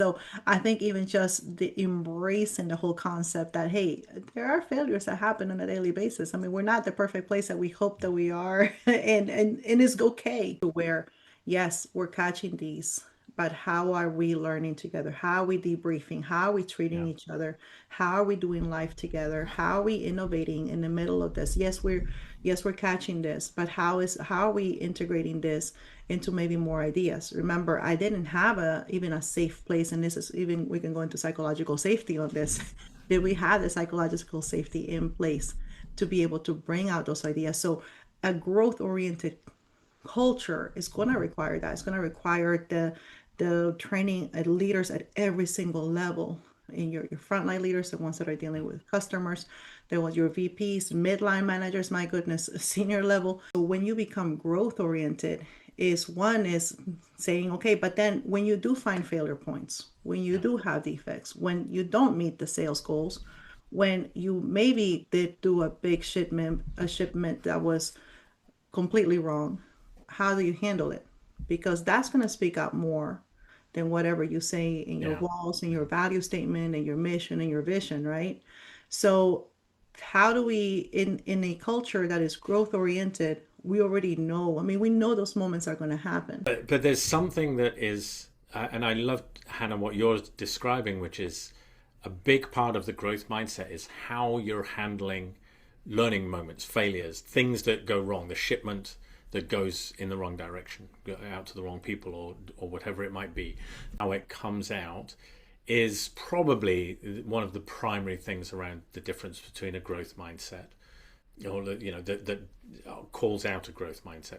So I think even just the embracing the whole concept that, hey, there are failures that happen on a daily basis. I mean, we're not the perfect place that we hope that we are, and it's okay to where, yes, we're catching these, but how are we learning together? How are we debriefing? How are we treating Yeah. each other? How are we doing life together? How are we innovating in the middle of this? Yes, we're catching this, but how are we integrating this into maybe more ideas? Remember, I didn't have a even a safe place, and this is even we can go into psychological safety on this. Did we have the psychological safety in place to be able to bring out those ideas? So a growth oriented culture is going to require that. It's going to require the training at leaders at every single level. In your frontline leaders, the ones that are dealing with customers, there was your VPs, midline managers, my goodness, senior level. So when you become growth oriented, is saying, okay, but then when you do find failure points, when you Yeah. do have defects, when you don't meet the sales goals, when you maybe did do a shipment that was completely wrong, how do you handle it? Because that's going to speak out more than whatever you say in your Yeah. walls and your value statement and your mission and your vision, right? So how do we in a culture that is growth oriented, we already know, I mean, we know those moments are going to happen. But there's something that is, and I love, Hannah, what you're describing, which is a big part of the growth mindset is how you're handling learning moments, failures, things that go wrong, the shipment that goes in the wrong direction, out to the wrong people, or whatever it might be. How it comes out is probably one of the primary things around the difference between a growth mindset, or that calls out a growth mindset.